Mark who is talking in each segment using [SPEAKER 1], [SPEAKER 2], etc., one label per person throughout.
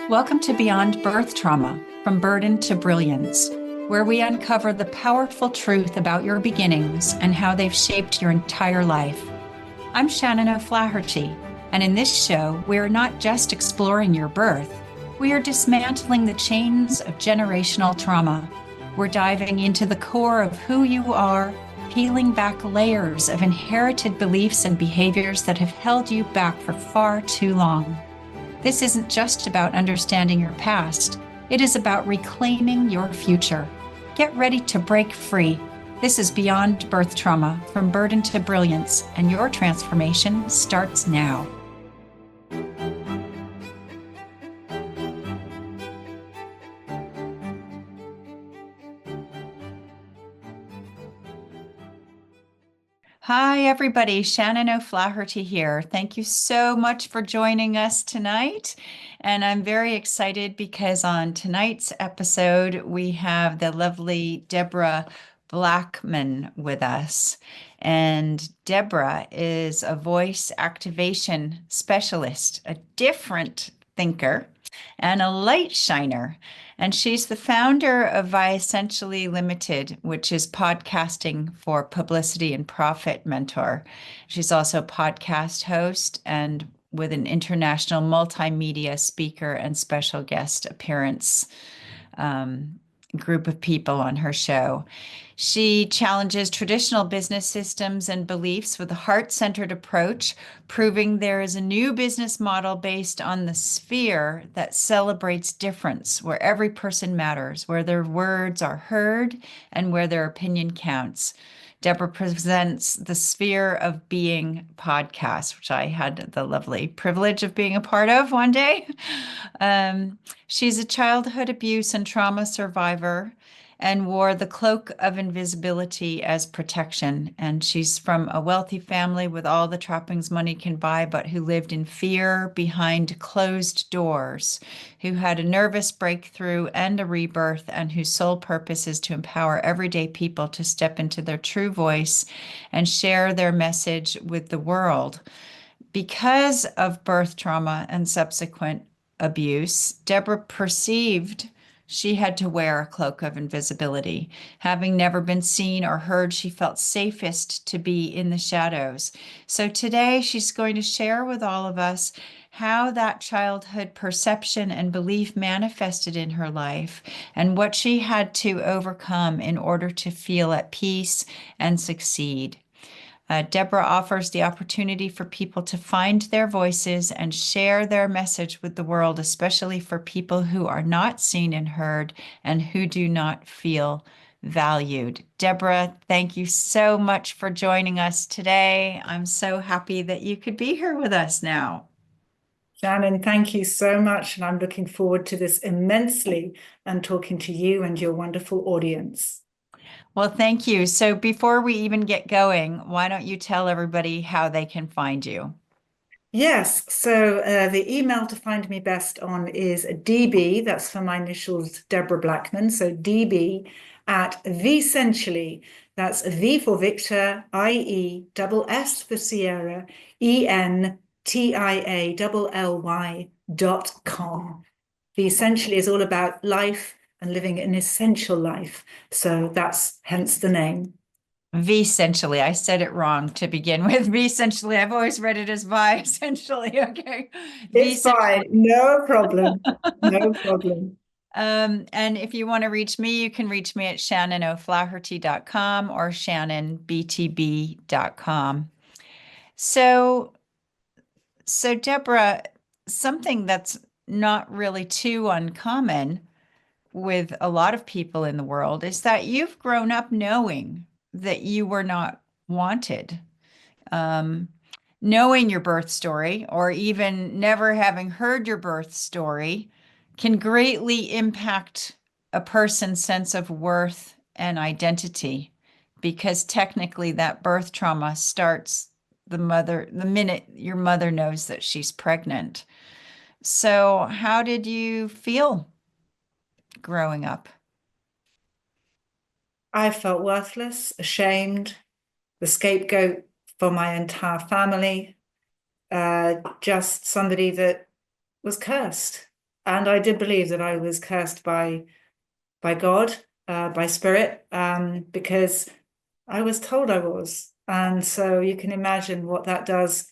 [SPEAKER 1] Welcome to Beyond Birth Trauma, From Burden to Brilliance, where we uncover the powerful truth about your beginnings and how they've shaped your entire life. I'm Shannon O'Flaherty, and in this show, we are not just exploring your birth, we are dismantling the chains of generational trauma. We're diving into the core of who you are, peeling back layers of inherited beliefs and behaviors that have held you back for far too long. This isn't just about understanding your past, it is about reclaiming your future. Get ready to break free. This is Beyond Birth Trauma, From Burden to Brilliance, and your transformation starts now. Hi, everybody. Shannon O'Flaherty here. Thank you so much for joining us tonight. And I'm very excited because on tonight's episode, we have the lovely Debra Blackman with us. And Debra is a voice activation specialist, a different thinker, and a light shiner. And she's the founder of Essentially Limited, which is podcasting for publicity and profit mentor. She's also a podcast host and with an international multimedia speaker and special guest appearance group of people on her show. She challenges traditional business systems and beliefs with a heart-centered approach, proving there is a new business model based on the sphere that celebrates difference, where every person matters, where their words are heard, and where their opinion counts. Debra presents the Sphere of Being podcast, which I had the lovely privilege of being a part of one day. She's a childhood abuse and trauma survivor and wore the Cloak of Invisibility as protection. And she's from a wealthy family with all the trappings money can buy, but who lived in fear behind closed doors, who had a nervous breakthrough and a rebirth, and whose sole purpose is to empower everyday people to step into their true voice and share their message with the world. Because of birth trauma and subsequent abuse, Debra perceived she had to wear a cloak of invisibility. Having never been seen or heard, she felt safest to be in the shadows. So today she's going to share with all of us how that childhood perception and belief manifested in her life and what she had to overcome in order to feel at peace and succeed. Debra offers the opportunity for people to find their voices and share their message with the world, especially for people who are not seen and heard and who do not feel valued. Debra, thank you so much for joining us today. I'm so happy that you could be here with us now.
[SPEAKER 2] Shannon, thank you so much. And I'm looking forward to this immensely and talking to you and your wonderful audience.
[SPEAKER 1] Well, thank you. So before we even get going, why don't you tell everybody how they can find you?
[SPEAKER 2] Yes, so the email to find me best on is DB, that's for my initials, Debra Blackman, so DB at Vessentially, that's V for Victor, IE, double S for Sierra, ENTIALLY.com. Vessentially is all about life and living an essential life. So that's hence the name.
[SPEAKER 1] Vessentially. I said it wrong to begin with. Vessentially. I've always read it as essentially. Okay.
[SPEAKER 2] It's fine. No problem. No problem.
[SPEAKER 1] And if you want to reach me, you can reach me at shannonoflaherty.com or shannonbtb.com. So Debra, something that's not really too uncommon with a lot of people in the world is that you've grown up knowing that you were not wanted. Knowing your birth story, or even never having heard your birth story, can greatly impact a person's sense of worth and identity, because technically that birth trauma starts the minute your mother knows that she's pregnant. So how did you feel growing up?
[SPEAKER 2] I felt worthless, ashamed, the scapegoat for my entire family, just somebody that was cursed. And I did believe that I was cursed by God, by spirit, because I was told I was. And so you can imagine what that does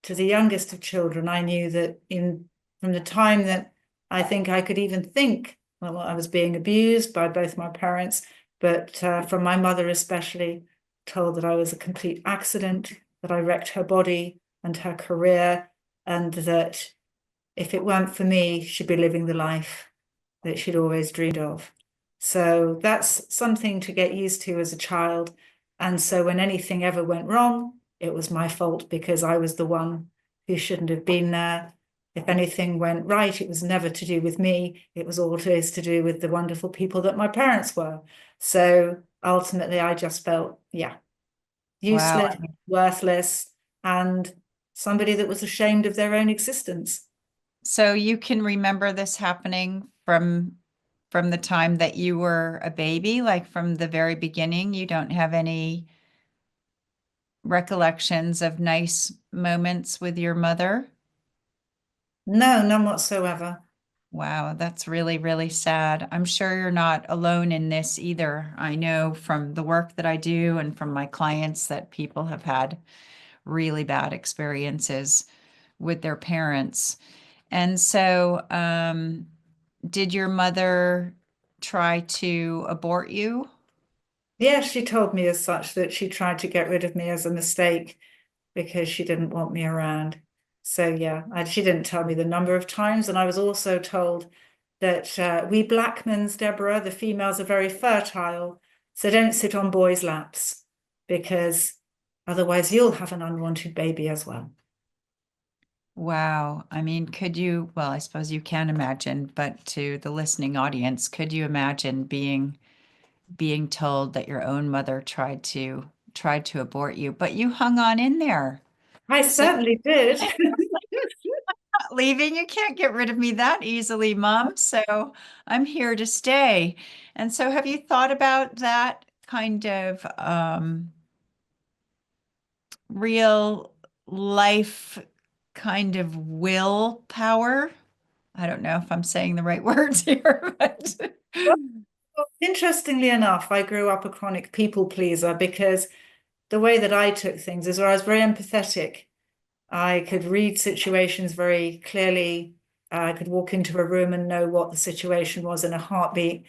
[SPEAKER 2] to the youngest of children. I knew that in from the time that I think I could even think, well, I was being abused by both my parents, but from my mother especially, told that I was a complete accident, that I wrecked her body and her career, and that if it weren't for me, she'd be living the life that she'd always dreamed of. So that's something to get used to as a child. And so when anything ever went wrong, it was my fault because I was the one who shouldn't have been there. If anything went right, it was never to do with me. It was always to do with the wonderful people that my parents were. So ultimately, I just felt, yeah,
[SPEAKER 1] Wow.
[SPEAKER 2] useless, worthless, and somebody that was ashamed of their own existence.
[SPEAKER 1] So you can remember this happening from the time that you were a baby, like from the very beginning. You don't have any recollections of nice moments with your mother?
[SPEAKER 2] No, none whatsoever.
[SPEAKER 1] Wow, that's really, really sad. I'm sure you're not alone in this either. I know from the work that I do and from my clients that people have had really bad experiences with their parents. And so, did your mother try to abort you?
[SPEAKER 2] Yeah, she told me as such that she tried to get rid of me as a mistake because she didn't want me around. So yeah, she didn't tell me the number of times. And I was also told that we Blackmans, Deborah, the females are very fertile. So don't sit on boys' laps because otherwise you'll have an unwanted baby as well.
[SPEAKER 1] Wow. I mean, could you, well, I suppose you can imagine, but to the listening audience, could you imagine being told that your own mother tried to abort you, but you hung on in there.
[SPEAKER 2] I
[SPEAKER 1] So
[SPEAKER 2] certainly did.
[SPEAKER 1] not leaving, you can't get rid of me that easily, Mom. So I'm here to stay. And so have you thought about that kind of real life kind of willpower? I don't know if I'm saying the right words here, but
[SPEAKER 2] Well, interestingly enough, I grew up a chronic people pleaser because the way that I took things is where I was very empathetic. I could read situations very clearly. I could walk into a room and know what the situation was in a heartbeat.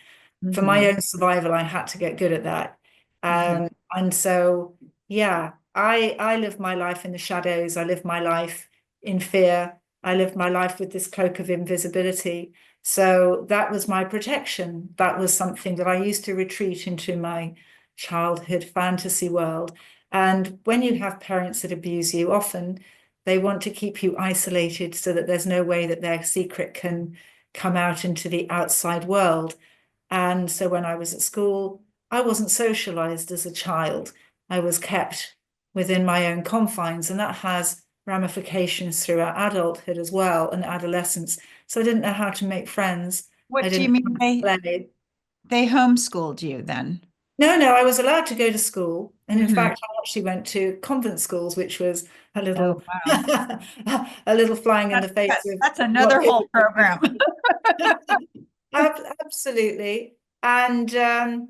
[SPEAKER 2] For my
[SPEAKER 1] Mhm,
[SPEAKER 2] own survival, I had to get good at that.
[SPEAKER 1] mhm.
[SPEAKER 2] And so, yeah, I live my life in the shadows. I live my life in fear. I live my life with this cloak of invisibility. So that was my protection. That was something that I used to retreat into my childhood fantasy world. And when you have parents that abuse you, often they want to keep you isolated so that there's no way that their secret can come out into the outside world. And so when I was at school, I wasn't socialized as a child. I was kept within my own confines, and that has ramifications throughout adulthood as well and adolescence. So I didn't know how to make friends. I
[SPEAKER 1] What do you
[SPEAKER 2] didn't know
[SPEAKER 1] mean
[SPEAKER 2] how to play.
[SPEAKER 1] they homeschooled you then?
[SPEAKER 2] No, no, I was allowed to go to school. And in
[SPEAKER 1] Hmm.
[SPEAKER 2] fact, I actually went to convent schools, which was a
[SPEAKER 1] Oh,
[SPEAKER 2] little
[SPEAKER 1] wow.
[SPEAKER 2] a little flying in
[SPEAKER 1] That,
[SPEAKER 2] the face
[SPEAKER 1] that,
[SPEAKER 2] of
[SPEAKER 1] that's
[SPEAKER 2] what
[SPEAKER 1] another
[SPEAKER 2] it
[SPEAKER 1] whole program.
[SPEAKER 2] Absolutely. And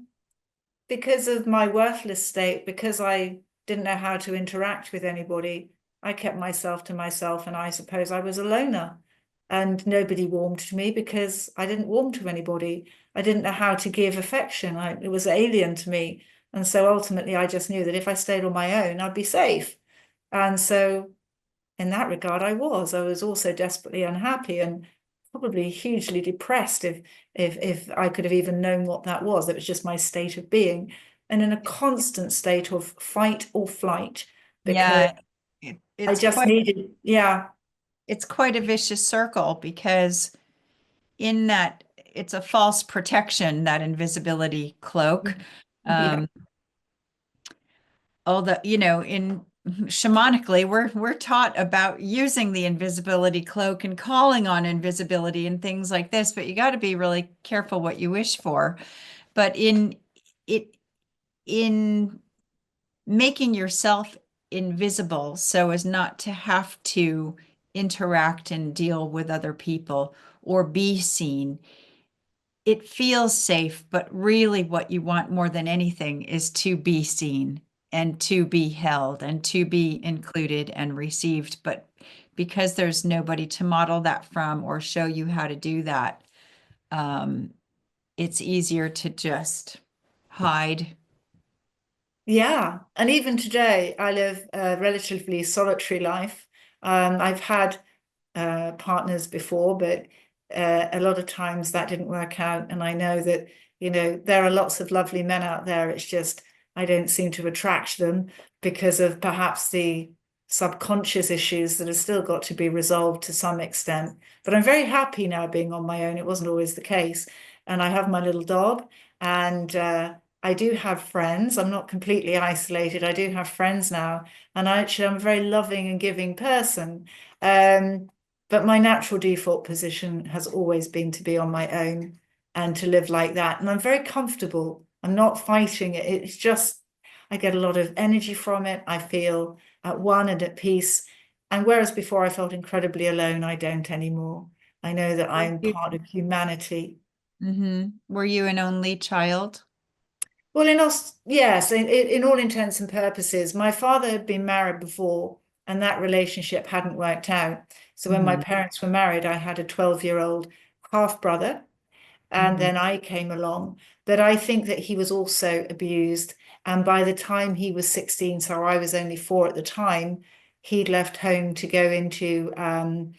[SPEAKER 2] because of my worthless state, because I didn't know how to interact with anybody, I kept myself to myself, and I suppose I was a loner. And nobody warmed to me because I didn't warm to anybody. I didn't know how to give affection. It was alien to me. And so ultimately, I just knew that if I stayed on my own, I'd be safe. And so in that regard, I was also desperately unhappy and probably hugely depressed if I could have even known what that was. It was just my state of being, and in a constant state of fight or flight because
[SPEAKER 1] Yeah,
[SPEAKER 2] I
[SPEAKER 1] it's
[SPEAKER 2] just
[SPEAKER 1] quite
[SPEAKER 2] needed, yeah.
[SPEAKER 1] it's quite a vicious circle because in that it's a false protection, that invisibility cloak.
[SPEAKER 2] Yeah.
[SPEAKER 1] Um, although, in shamanically, we're taught about using the invisibility cloak and calling on invisibility and things like this, but you got to be really careful what you wish for. But it in making yourself invisible so as not to have to interact and deal with other people or be seen, it feels safe, but really what you want more than anything is to be seen and to be held and to be included and received. But because there's nobody to model that from or show you how to do that, um, it's easier to just hide.
[SPEAKER 2] Yeah, and even today, I live a relatively solitary life. I've had partners before, but a lot of times that didn't work out. And I know that, there are lots of lovely men out there. It's just I don't seem to attract them because of perhaps the subconscious issues that have still got to be resolved to some extent. But I'm very happy now being on my own. It wasn't always the case. And I have my little dog, and I do have friends. I'm not completely isolated. I do have friends now. And I'm a very loving and giving person. Um, but my natural default position has always been to be on my own and to live like that. And I'm very comfortable. I'm not fighting it. It's just, I get a lot of energy from it. I feel at one and at peace. And whereas before I felt incredibly alone, I don't anymore. I know that I'm part of humanity.
[SPEAKER 1] Were you an only child?
[SPEAKER 2] Well, yes, in all intents and purposes, my father had been married before, and that relationship hadn't worked out. So when my
[SPEAKER 1] Hmm.
[SPEAKER 2] parents were married, I had a 12-year-old half brother, and
[SPEAKER 1] Hmm.
[SPEAKER 2] then I came along. But I think that he was also abused. And by the time he was 16, so I was only 4 at the time, he'd left home to go into an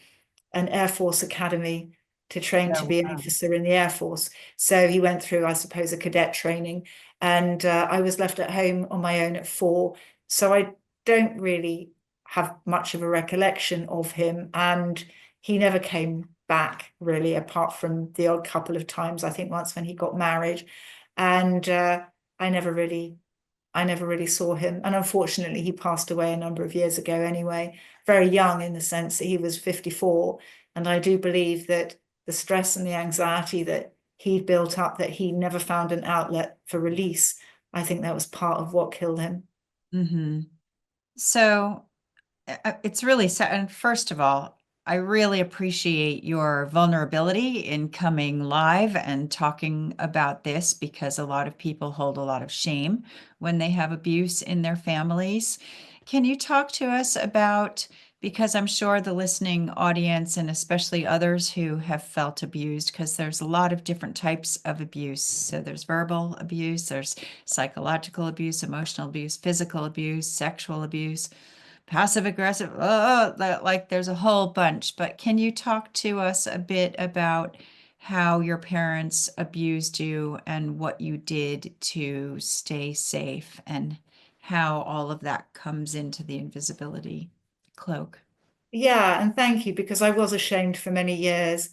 [SPEAKER 2] Air Force academy to train to
[SPEAKER 1] Oh,
[SPEAKER 2] be an
[SPEAKER 1] wow.
[SPEAKER 2] officer in the Air Force. So he went through, I suppose, a cadet training. And I was left at home on my own at 4. So I don't really have much of a recollection of him. And he never came back, really, apart from the odd couple of times, I think once when he got married. And I never really I never really saw him. And unfortunately, he passed away a number of years ago anyway, very young in the sense that he was 54. And I do believe that the stress and the anxiety that he'd built up, that he never found an outlet for release, I think that was part of what killed him.
[SPEAKER 1] Hmm. So it's really sad. And first of all, I really appreciate your vulnerability in coming live and talking about this because a lot of people hold a lot of shame when they have abuse in their families. Can you talk to us about, because I'm sure the listening audience and especially others who have felt abused, because there's a lot of different types of abuse. So there's verbal abuse, there's psychological abuse, emotional abuse, physical abuse, sexual abuse, passive aggressive, like there's a whole bunch. But can you talk to us a bit about how your parents abused you and what you did to stay safe and how all of that comes into the invisibility cloak?
[SPEAKER 2] Yeah, and thank you, because I was ashamed for many years.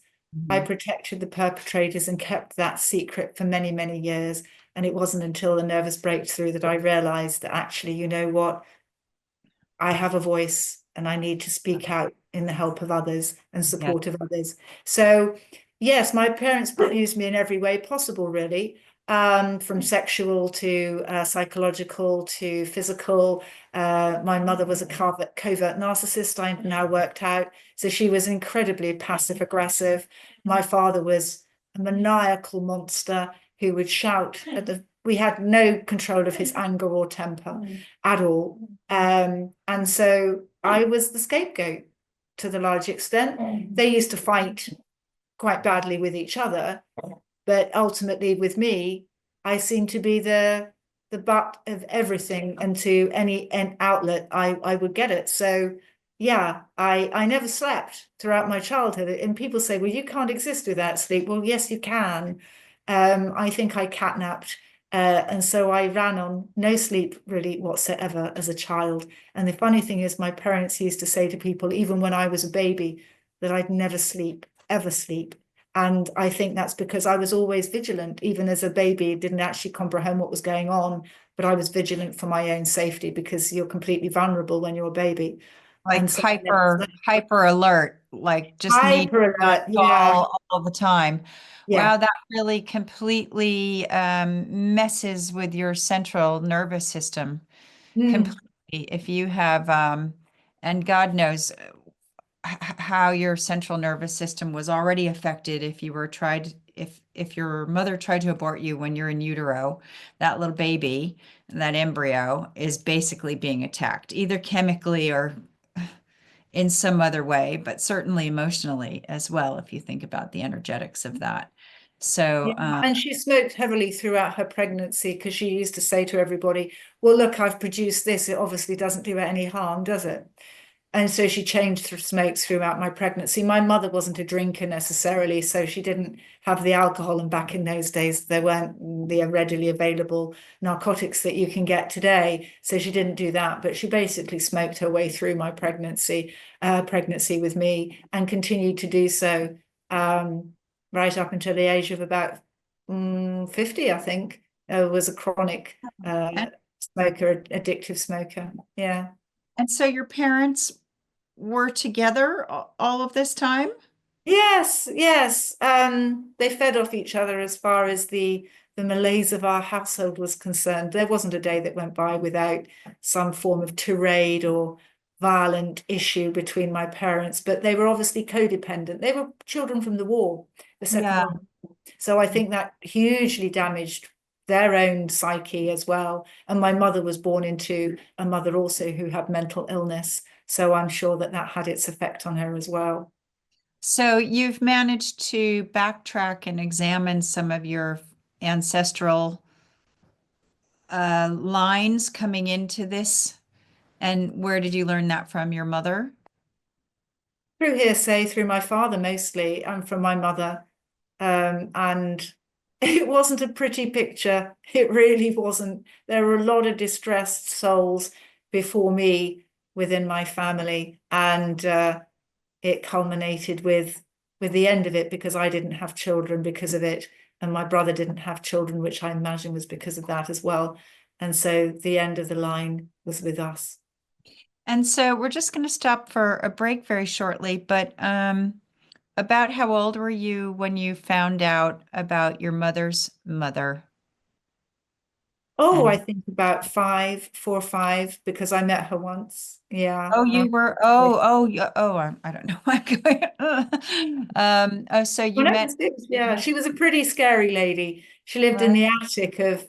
[SPEAKER 2] I
[SPEAKER 1] Mhm.
[SPEAKER 2] protected the perpetrators and kept that secret for many, many years. And it wasn't until the nervous breakthrough that I realized that actually, you know what? I have a voice and I need to speak out in the help of others and
[SPEAKER 1] Yeah.
[SPEAKER 2] support of others. So, yes, my parents abused me in every way possible, really, from sexual to psychological to physical. My mother was a covert narcissist, I now worked out. So she was incredibly passive aggressive. My father was a maniacal monster who would shout at the, we had no control of his anger or temper at all. And so I was the scapegoat to the large extent. They used to fight quite badly with each other, but ultimately with me, I seemed to be the butt of everything, and to any outlet I would get it. So yeah, I never slept throughout my childhood. And people say, well, you can't exist without sleep. Well, yes, you can. I think I catnapped. And so I ran on no sleep really whatsoever as a child. And the funny thing is, my parents used to say to people, even when I was a baby, that I'd never sleep, ever sleep. And I think that's because I was always vigilant, even as a baby, didn't actually comprehend what was going on, but I was vigilant for my own safety, because you're completely vulnerable when you're a baby.
[SPEAKER 1] Like
[SPEAKER 2] And so I never slept.
[SPEAKER 1] hyper alert, like just need
[SPEAKER 2] Hyper
[SPEAKER 1] on
[SPEAKER 2] alert, yeah,
[SPEAKER 1] call all the time.
[SPEAKER 2] yeah.
[SPEAKER 1] Wow, that really completely messes with your central nervous system
[SPEAKER 2] Mm,
[SPEAKER 1] completely. If you have, and God knows how your central nervous system was already affected if you were tried if your mother tried to abort you when you're in utero, that little baby, that embryo is basically being attacked, either chemically or in some other way, but certainly emotionally as well, if you think about the energetics of that.
[SPEAKER 2] Yeah,
[SPEAKER 1] So,
[SPEAKER 2] and she smoked heavily throughout her pregnancy because she used to say to everybody, well, look, I've produced this. It obviously doesn't do her any harm, does it? And so she changed through smokes throughout my pregnancy. My mother wasn't a drinker necessarily, so she didn't have the alcohol. And back in those days, there weren't the readily available narcotics that you can get today. So she didn't do that, but she basically smoked her way through my pregnancy with me and continued to do so right up until the age of about 50, I think. Was a chronic
[SPEAKER 1] and,
[SPEAKER 2] smoker, addictive smoker. Yeah.
[SPEAKER 1] and so your parents were together all of this time?
[SPEAKER 2] Yes, yes. They fed off each other as far as the malaise of our household was concerned. There wasn't a day that went by without some form of tirade or violent issue between my parents, but they were obviously codependent. They were children from the war, the Second
[SPEAKER 1] Yeah.
[SPEAKER 2] World War. So I think that hugely damaged their own psyche as well. And my mother was born into a mother also who had mental illness. So I'm sure that that had its effect on her as well.
[SPEAKER 1] So you've managed to backtrack and examine some of your ancestral lines coming into this. And where did you learn that from? Your mother?
[SPEAKER 2] Through hearsay, through my father mostly, and from my mother. And it wasn't a pretty picture. It really wasn't. There were a lot of distressed souls before me within my family, and it culminated with the end of it because I didn't have children because of it, and my brother didn't have children, which I imagine was because of that as well. And so the end of the line was with us.
[SPEAKER 1] And so we're just going to stop for a break very shortly, but about how old were you when you found out about your mother's mother?
[SPEAKER 2] Oh, I
[SPEAKER 1] And
[SPEAKER 2] think about 5, 4 or 5, because I met her once. Yeah.
[SPEAKER 1] oh, you were, I don't know. I'm going, oh, so you
[SPEAKER 2] When I
[SPEAKER 1] met,
[SPEAKER 2] was 6, yeah, she was a pretty scary lady. She lived in
[SPEAKER 1] right?
[SPEAKER 2] the attic of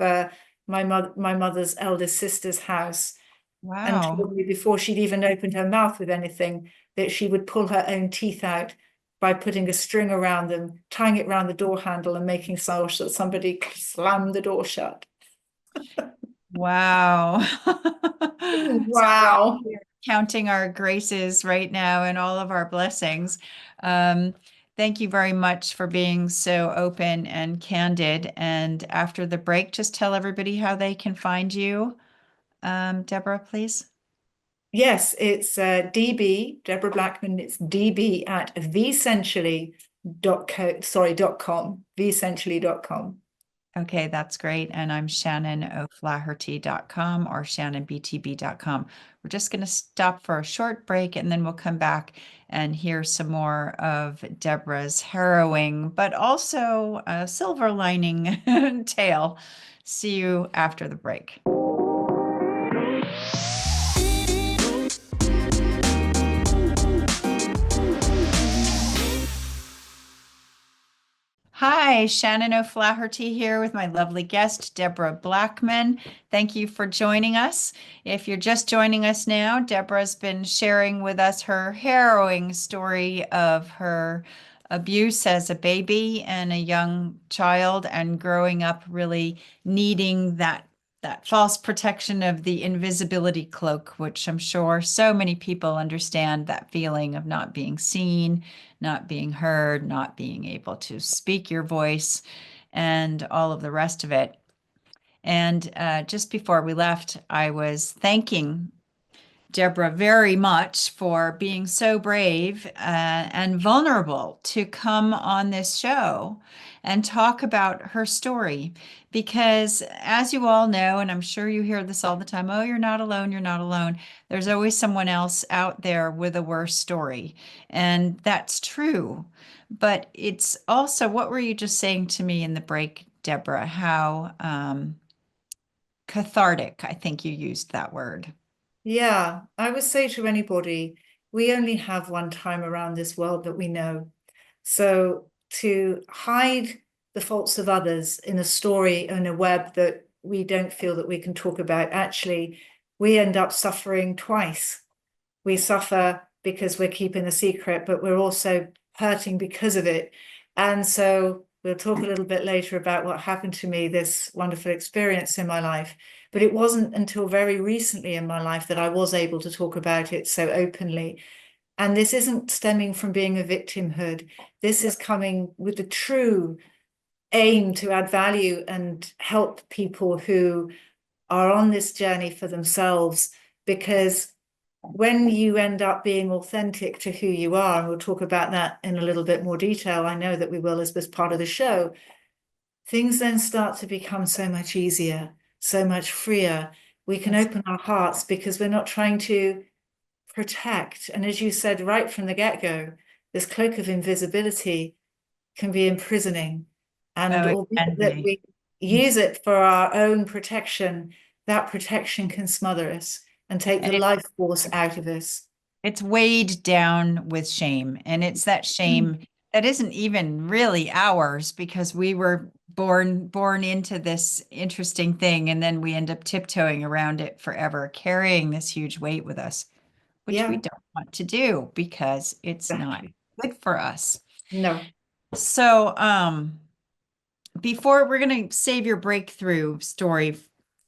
[SPEAKER 2] my mother's eldest sister's house, and
[SPEAKER 1] Wow.
[SPEAKER 2] told me before she'd even opened her mouth with anything that she would pull her own teeth out by putting a string around them, tying it around the door handle, and making so that somebody slammed the door shut.
[SPEAKER 1] Wow. So we're all
[SPEAKER 2] Wow.
[SPEAKER 1] here counting our graces right now and all of our blessings. Um, Thank you very much for being so open and candid. And after the break, just tell everybody how they can find you. Deborah, please.
[SPEAKER 2] Yes, it's DB, Debra Blackman. It's DB at vessentially.com, vessentially.com.
[SPEAKER 1] Okay, that's great. And I'm shannonoflaherty.com or shannonbtb.com. We're just going to stop for a short break and then we'll come back and hear some more of Deborah's harrowing, but also a silver lining tale. See you after the break. Hi, Shannon O'Flaherty here with my lovely guest, Debra Blackman. Thank you for joining us. If you're just joining us now, Debra's been sharing with us her harrowing story of her abuse as a baby and a young child and growing up really needing that false protection of the invisibility cloak, which I'm sure so many people understand that feeling of not being seen, not being heard, not being able to speak your voice, and all of the rest of it. And just before we left, I was thanking Deborah very much for being so brave and vulnerable to come on this show and talk about her story. Because, as you all know, and I'm sure you hear this all the time, oh, you're not alone, you're not alone. There's always someone else out there with a worse story. And that's true. But it's also, what were you just saying to me in the break, Deborah? How cathartic, I think you used that word.
[SPEAKER 2] Yeah, I would say to anybody, we only have one time around this world that we know. So to hide the faults of others in a story, in a web that we don't feel that we can talk about, actually, we end up suffering twice. We suffer because we're keeping a secret, but we're also hurting because of it. And so we'll talk a little bit later about what happened to me, this wonderful experience in my life. But it wasn't until very recently in my life that I was able to talk about it so openly. And this isn't stemming from being a victimhood. This is coming with the true aim to add value and help people who are on this journey for themselves. Because when you end up being authentic to who you are, and we'll talk about that in a little bit more detail, I know that we will as part of the show, things then start to become so much easier, so much freer. We can open our hearts because we're not trying to protect. And as you said right from the get-go, this cloak of invisibility can be imprisoning. And
[SPEAKER 1] Oh, it
[SPEAKER 2] albeit
[SPEAKER 1] can
[SPEAKER 2] that
[SPEAKER 1] be.
[SPEAKER 2] we use it for our own protection, that protection can smother us and take the
[SPEAKER 1] And
[SPEAKER 2] life force out of us.
[SPEAKER 1] it's weighed down with shame. And it's that shame that isn't even really ours because we were born into this interesting thing. And then we end up tiptoeing around it forever, carrying this huge weight with us, which we
[SPEAKER 2] Yeah,
[SPEAKER 1] don't want to do because it's not
[SPEAKER 2] exactly.
[SPEAKER 1] good for us.
[SPEAKER 2] No.
[SPEAKER 1] So, before we're going to save your breakthrough story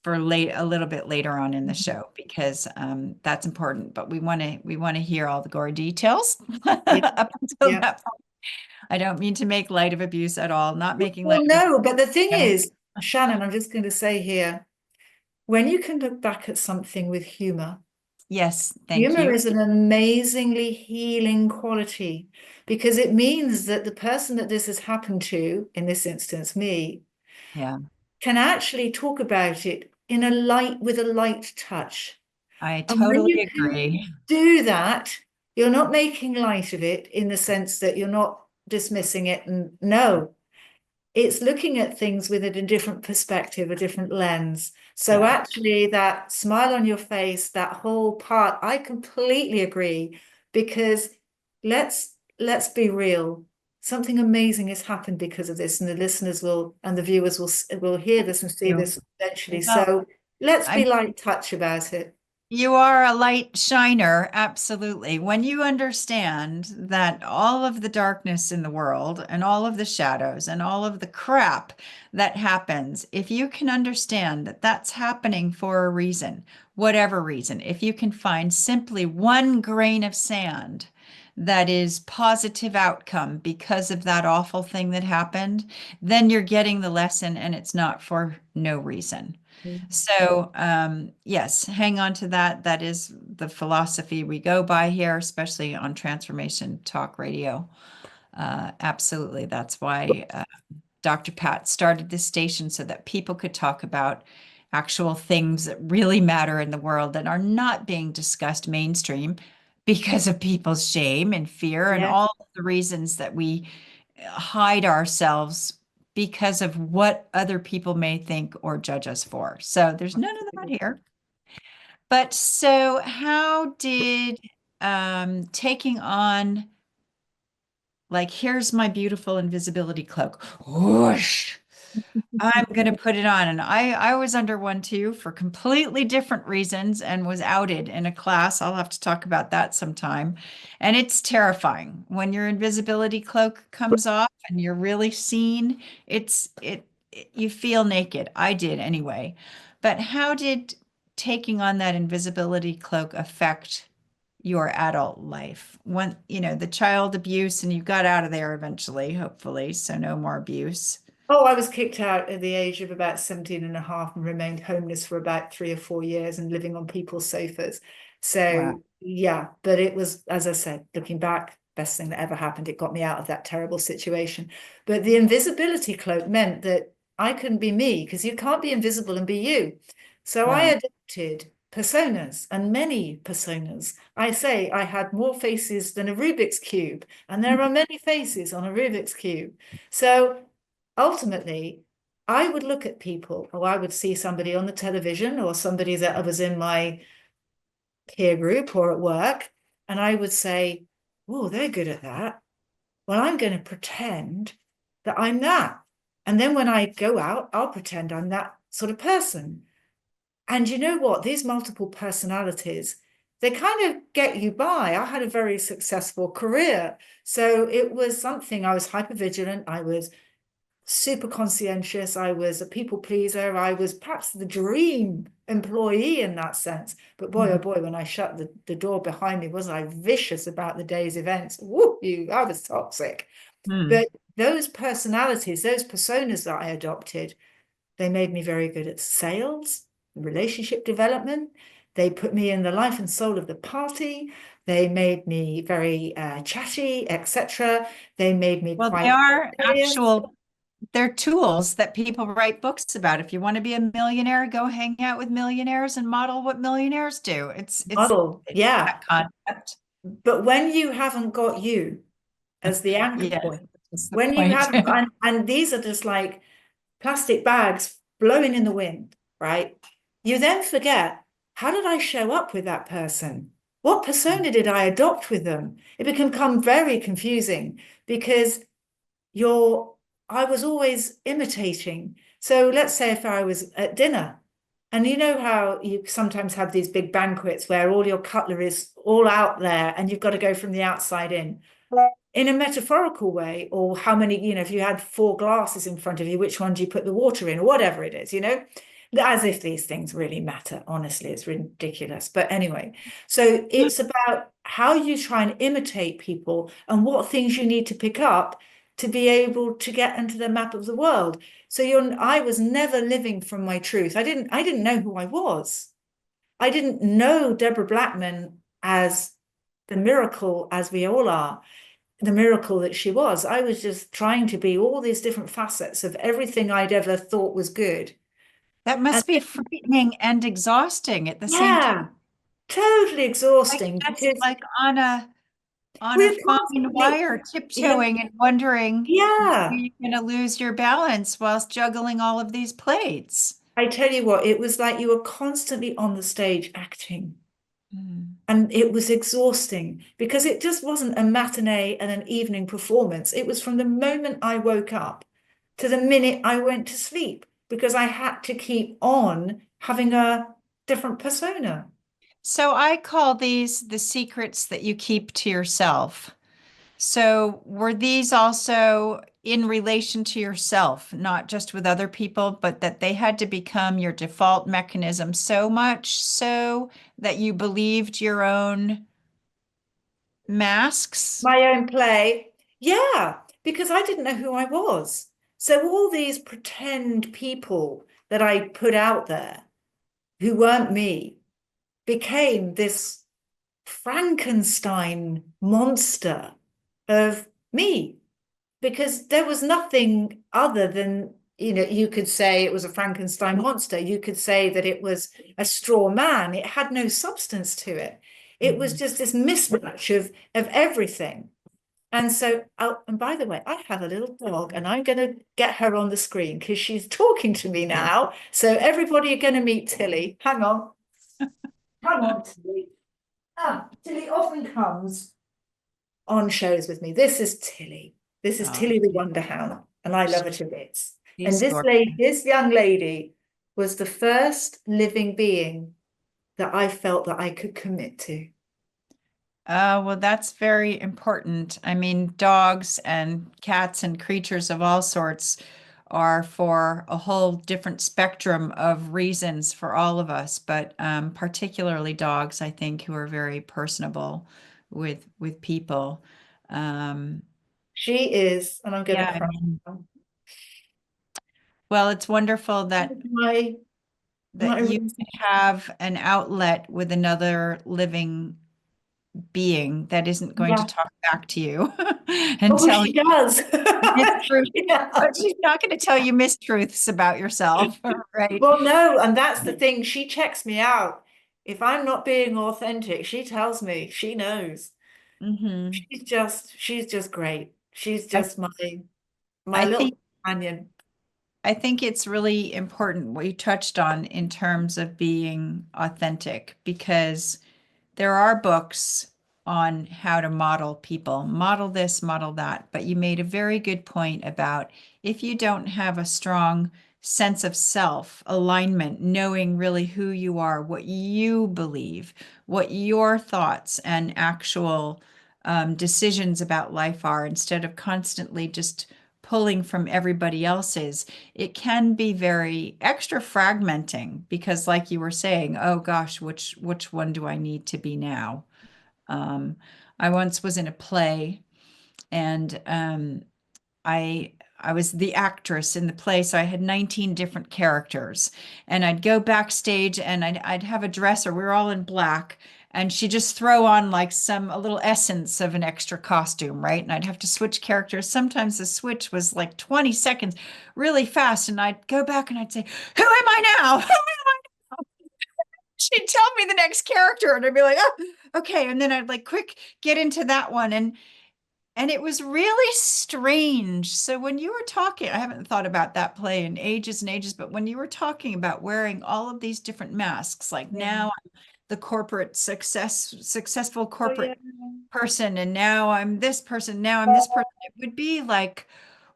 [SPEAKER 1] for a little bit later on in the show because that's important. But we want to hear all the gory details
[SPEAKER 2] Yeah,
[SPEAKER 1] up until
[SPEAKER 2] yeah.
[SPEAKER 1] that point. I don't mean to make light of abuse at all. Not making light
[SPEAKER 2] Well,
[SPEAKER 1] of
[SPEAKER 2] no, but the thing
[SPEAKER 1] abuse.
[SPEAKER 2] is, Shannon, I'm just going to say here, when you can look back at something with humor,
[SPEAKER 1] Yes, thank
[SPEAKER 2] humor
[SPEAKER 1] you.
[SPEAKER 2] is an amazingly healing quality because it means that the person that this has happened to, in this instance, me,
[SPEAKER 1] Yeah,
[SPEAKER 2] can actually talk about it in a light with a light touch.
[SPEAKER 1] I
[SPEAKER 2] And when
[SPEAKER 1] totally
[SPEAKER 2] you can
[SPEAKER 1] agree.
[SPEAKER 2] do that, you're not making light of it in the sense that you're not dismissing it. And no, it's looking at things with a different perspective, a different lens. So
[SPEAKER 1] Yeah.
[SPEAKER 2] actually, that smile on your face, that whole part, I completely agree. Because let's be real. Something amazing has happened because of this, and the listeners will and the viewers will hear this and see
[SPEAKER 1] You.
[SPEAKER 2] this eventually.
[SPEAKER 1] Well,
[SPEAKER 2] So let's be
[SPEAKER 1] I'm
[SPEAKER 2] light touch about it.
[SPEAKER 1] You are a light shiner, absolutely. When you understand that all of the darkness in the world and all of the shadows and all of the crap that happens, if you can understand that that's happening for a reason, whatever reason, if you can find simply one grain of sand that is positive outcome because of that awful thing that happened, then you're getting the lesson and it's not for no reason. So, yes, hang on to that. That is the philosophy we go by here, especially on Transformation Talk Radio. Absolutely. That's why Dr. Pat started this station so that people could talk about actual things that really matter in the world that are not being discussed mainstream because of people's shame and fear and
[SPEAKER 2] Yeah.
[SPEAKER 1] all of the reasons that we hide ourselves because of what other people may think or judge us for. So there's none of that here. But so how did taking on like here's my beautiful invisibility cloak. Whoosh. I'm going to put it on. And I was under one too for completely different reasons and was outed in a class. I'll have to talk about that sometime. And it's terrifying when your invisibility cloak comes off and you're really seen. You feel naked. I did anyway. But how did taking on that invisibility cloak affect your adult life? When, the child abuse and you got out of there eventually, hopefully, so no more abuse.
[SPEAKER 2] Oh, I was kicked out at the age of about 17 and a half and remained homeless for about 3 or 4 years and living on people's sofas.
[SPEAKER 1] Wow.
[SPEAKER 2] So, yeah, but it was, as I said, looking back, best thing that ever happened. It got me out of that terrible situation. But the invisibility cloak meant that I couldn't be me because you can't be invisible and be you. So I
[SPEAKER 1] Right.
[SPEAKER 2] adopted personas and many personas. I say I had more faces than a Rubik's Cube, and there are many faces on a Rubik's Cube. So ultimately, I would look at people, or I would see somebody on the television or somebody that was in my peer group or at work, and I would say, oh, they're good at that. Well, I'm going to pretend that I'm that. And then when I go out, I'll pretend I'm that sort of person. And you know what? These multiple personalities, they kind of get you by. I had a very successful career. So it was something, I was hyper vigilant. I was super conscientious. I was a people pleaser. I was perhaps the dream employee in that sense. But boy, oh
[SPEAKER 1] Mhm.
[SPEAKER 2] boy, when I shut the door behind me, wasn't I vicious about the day's events? Woo, I was toxic.
[SPEAKER 1] Hmm.
[SPEAKER 2] But those personalities, those personas that I adopted, they made me very good at sales, relationship development. They put me in the life and soul of the party. They made me very chatty, etc. They made me
[SPEAKER 1] Well, they
[SPEAKER 2] quite
[SPEAKER 1] are
[SPEAKER 2] curious.
[SPEAKER 1] they're tools that people write books about. If you want to be a millionaire, go hang out with millionaires and model what millionaires do.
[SPEAKER 2] Model,
[SPEAKER 1] It's
[SPEAKER 2] yeah.
[SPEAKER 1] that concept.
[SPEAKER 2] But when you haven't got you as the anchor
[SPEAKER 1] Yes,
[SPEAKER 2] point,
[SPEAKER 1] that's the
[SPEAKER 2] when you
[SPEAKER 1] point.
[SPEAKER 2] haven't, and these are just like plastic bags blowing in the wind, right? You then forget, how did I show up with that person? What persona did I adopt with them? It can become very confusing because you're, I was always imitating. So let's say if I was at dinner, and you know how you sometimes have these big banquets where all your cutlery is all out there and you've got to go from the outside in a metaphorical way, or how many, if you had four glasses in front of you, which one do you put the water in, or whatever it is, as if these things really matter. Honestly, it's ridiculous. But anyway, so it's about how you try and imitate people and what things you need to pick up to be able to get into the map of the world. So I was never living from my truth. I didn't know who I was. I didn't know Debra Blackman as the miracle as we all are, the miracle that she was. I was just trying to be all these different facets of everything I'd ever thought was good.
[SPEAKER 1] That
[SPEAKER 2] And
[SPEAKER 1] must be frightening and exhausting at the same time.
[SPEAKER 2] yeah, totally
[SPEAKER 1] Like
[SPEAKER 2] exhausting
[SPEAKER 1] that's
[SPEAKER 2] because
[SPEAKER 1] like on a
[SPEAKER 2] we're
[SPEAKER 1] fine
[SPEAKER 2] constantly,
[SPEAKER 1] wire,
[SPEAKER 2] yeah,
[SPEAKER 1] tiptoeing and wondering when
[SPEAKER 2] yeah.
[SPEAKER 1] you're going to lose your balance whilst juggling all of these plates.
[SPEAKER 2] I tell you what, it was like you were constantly on the stage acting.
[SPEAKER 1] Mm.
[SPEAKER 2] And it was exhausting because it just wasn't a matinee and an evening performance. It was from the moment I woke up to the minute I went to sleep because I had to keep on having a different persona.
[SPEAKER 1] So I call these the secrets that you keep to yourself. So were these also in relation to yourself, not just with other people, but that they had to become your default mechanism so much so that you believed your own masks?
[SPEAKER 2] My own play. Yeah, because I didn't know who I was. So all these pretend people that I put out there who weren't me became this Frankenstein monster of me because there was nothing other than, you could say it was a Frankenstein monster. You could say that it was a straw man. It had no substance to it. It was
[SPEAKER 1] Mhm.
[SPEAKER 2] just this mismatch of everything. And so, oh, and by the way, I have a little dog and I'm going to get her on the screen because she's talking to me now. So everybody are going to meet Tilly. Hang on. Come on, Tilly. Tilly often comes on shows with me. This is Tilly. This is
[SPEAKER 1] Oh,
[SPEAKER 2] Tilly the Wonderhound, and I love her to bits. And
[SPEAKER 1] she's
[SPEAKER 2] this lady,
[SPEAKER 1] gorgeous.
[SPEAKER 2] this young lady, was the first living being that I felt that I could commit to.
[SPEAKER 1] Well, that's very important. I mean, dogs and cats and creatures of all sorts are for a whole different spectrum of reasons for all of us, but particularly dogs, I think, who are very personable with people. Um,
[SPEAKER 2] She is, and I'm going to
[SPEAKER 1] yeah, I
[SPEAKER 2] cry.
[SPEAKER 1] mean, well, it's wonderful
[SPEAKER 2] My
[SPEAKER 1] that
[SPEAKER 2] my
[SPEAKER 1] you have an outlet with another living being that isn't going to
[SPEAKER 2] yeah.
[SPEAKER 1] talk back to you and
[SPEAKER 2] Oh,
[SPEAKER 1] tell
[SPEAKER 2] she does.
[SPEAKER 1] mistruth.
[SPEAKER 2] Yeah.
[SPEAKER 1] But she's not going to tell you mistruths about yourself, right?
[SPEAKER 2] Well, no, and that's the thing. She checks me out. If I'm not being authentic, she tells me. She knows.
[SPEAKER 1] Hmm.
[SPEAKER 2] She's just great. She's
[SPEAKER 1] I
[SPEAKER 2] just my
[SPEAKER 1] I
[SPEAKER 2] little
[SPEAKER 1] think
[SPEAKER 2] companion.
[SPEAKER 1] I think it's really important what you touched on in terms of being authentic because there are books on how to model people, model this, model that. But you made a very good point about if you don't have a strong sense of self alignment, knowing really who you are, what you believe, what your thoughts and actual decisions about life are, instead of constantly just pulling from everybody else's, it can be very extra fragmenting because, like you were saying, oh gosh, which one do I need to be now? Um, I once was in a play, and I I was the actress in the play, so I had 19 different characters. And I'd go backstage and I'd have a dresser. We were all in black, and she'd just throw on like a little essence of an extra costume, right? And I'd have to switch characters. Sometimes the switch was like 20 seconds, really fast. And I'd go back and I'd say, "Who am I now?" She'd tell me the next character, and I'd be like, "Oh, okay." And then I'd like quick get into that one. And it was really strange. So when you were talking, I haven't thought about that play in ages and ages, but when you were talking about wearing all of these different masks, like
[SPEAKER 2] Yeah.
[SPEAKER 1] now I'm the successful
[SPEAKER 2] Oh, yeah.
[SPEAKER 1] corporate person, and now I'm this person, now I'm this person, it would be like,